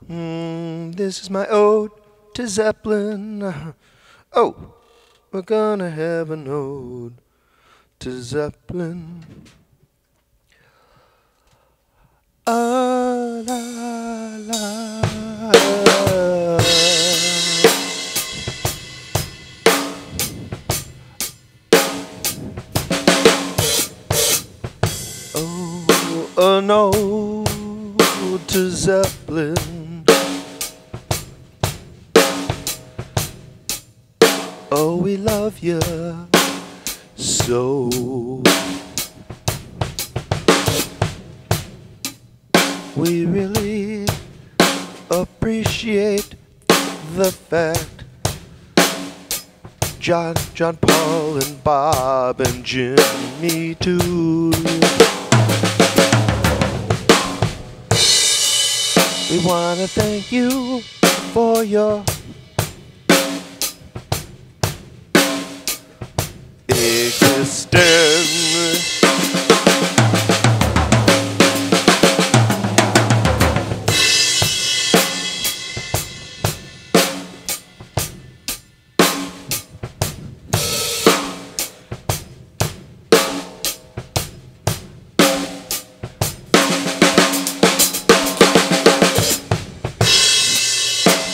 This is my ode to Zeppelin. Oh, we're gonna have an ode to Zeppelin. Ah, la, la. Oh, an ode to Zeppelin. Oh, we love you so. We really appreciate the fact John, Paul, and Bob, and Jimmy too. We want to thank you for your existence.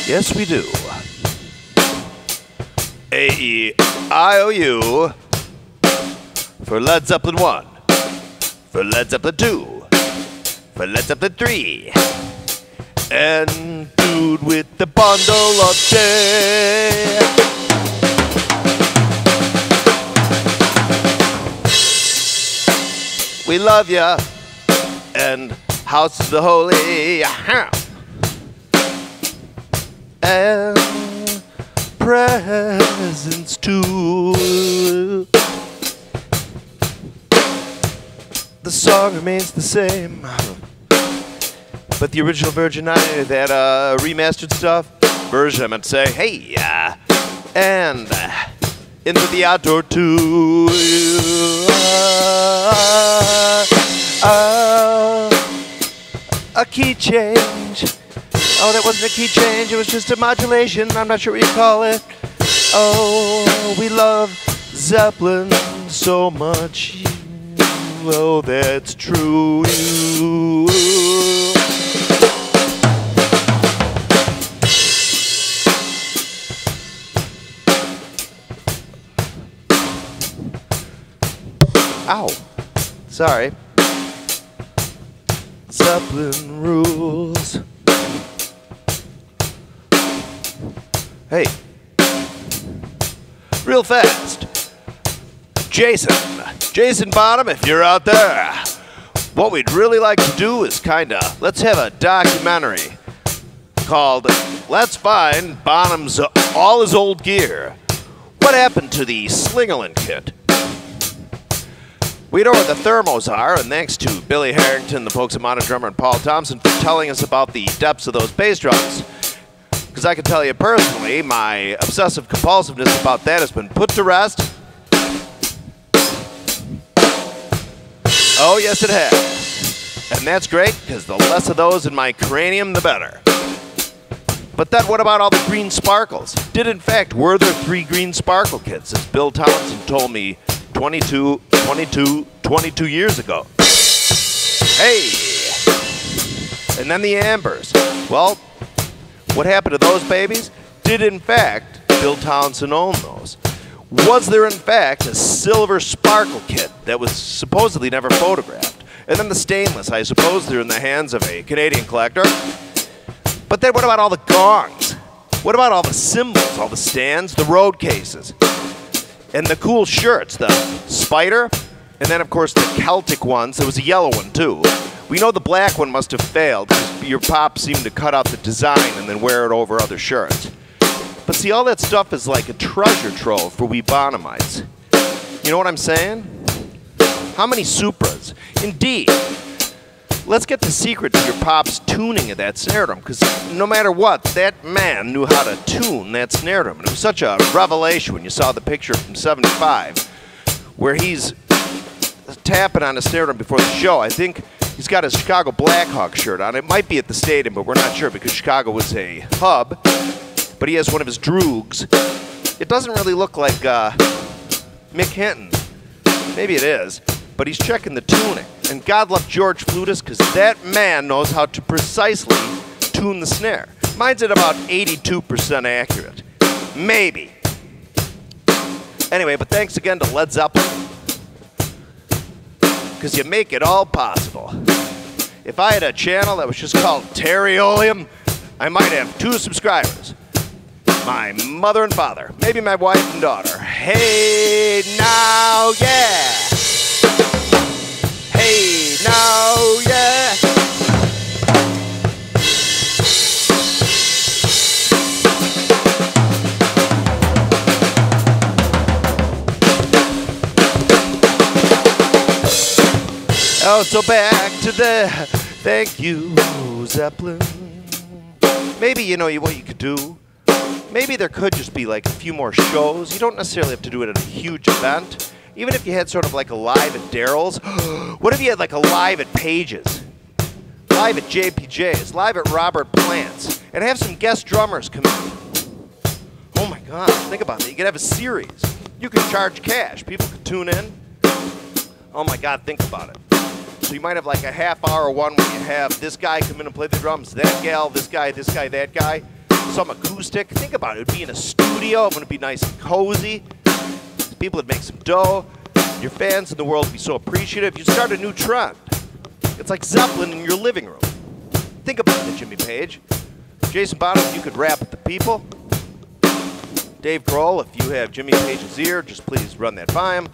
Yes, we do. A-E-I-O-U for Led Zeppelin 1, for Led Zeppelin 2, for Led Zeppelin 3, and Dude with the Bundle of Day. We love ya, and House of the Holy. And presents too. The song remains the same, but the original version, that remastered stuff version, I meant to say, hey, and into the outdoor too. A key change. Oh, that wasn't a key change, it was just a modulation. I'm not sure what you call it. Oh, we love Zeppelin so much. Oh, that's true. Ow. Sorry. Zeppelin rules. Hey, real fast, Jason Bonham, if you're out there, what we'd really like to do is let's have a documentary called Let's Find Bonham's All His Old Gear. What happened to the Slingerland kit? We know where the thermos are, and thanks to Billy Harrington, the Pokemon drummer, and Paul Thompson for telling us about the depths of those bass drums. Because I can tell you personally, my obsessive compulsiveness about that has been put to rest. Oh, yes, it has. And that's great, because the less of those in my cranium, the better. But then what about all the green sparkles? Were there 3 green sparkle kits, as Bill Townsend told me 22 years ago? Hey! And then the ambers. Well, what happened to those babies? Did, in fact, Bill Townsend own those? Was there, in fact, a silver sparkle kit that was supposedly never photographed? And then the stainless, I suppose they're in the hands of a Canadian collector. But then what about all the gongs? What about all the cymbals, all the stands, the road cases? And the cool shirts, the spider, and then, of course, the Celtic ones. There was a yellow one, too. We know the black one must have failed because your pop seemed to cut out the design and then wear it over other shirts. But see, all that stuff is like a treasure trove for we Bonhamites. You know what I'm saying? How many Supras? Indeed. Let's get the secret to your pop's tuning of that snare drum, because no matter what, that man knew how to tune that snare drum. And it was such a revelation when you saw the picture from '75 where he's tapping on the snare drum before the show. I think He's got his Chicago Blackhawks shirt on. It might be at the stadium, but we're not sure because Chicago was a hub. But he has one of his droogs. It doesn't really look like Mick Hinton. Maybe it is, but he's checking the tuning. And God love George Flutis, because that man knows how to precisely tune the snare. Mine's at about 82% accurate. Maybe. Anyway, but thanks again to Led Zeppelin, because you make it all possible. If I had a channel that was just called Terryolium, I might have 2 subscribers. My mother and father, maybe my wife and daughter. Hey now, yeah. Hey now, yeah. Oh, so back to the thank you, Zeppelin. Maybe, you know, what you could do, maybe there could just be like a few more shows. You don't necessarily have to do it at a huge event. Even if you had sort of like a live at Daryl's. What if you had like a live at Page's? Live at JPJ's? Live at Robert Plant's? And have some guest drummers come in. Oh my God, think about that. You could have a series. You could charge cash. People could tune in. Oh my God, think about it. So you might have like a half-hour one where you have this guy come in and play the drums, that gal, this guy, that guy. Some acoustic. Think about it. It would be in a studio. It would be nice and cozy. People would make some dough. Your fans in the world would be so appreciative. You'd start a new trend. It's like Zeppelin in your living room. Think about it, Jimmy Page. Jason Bonham, you could rap at the people. Dave Grohl, if you have Jimmy Page's ear, just please run that by him.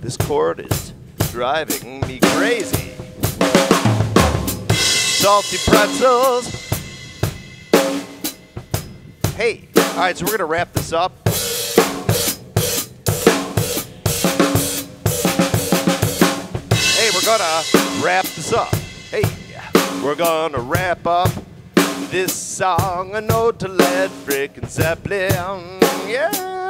This chord is driving me crazy. Salty pretzels. Hey, all right, so we're gonna wrap this up. Hey, we're gonna wrap this up. Hey, we're gonna wrap up this song, a note to Led frickin' Zeppelin. Yeah.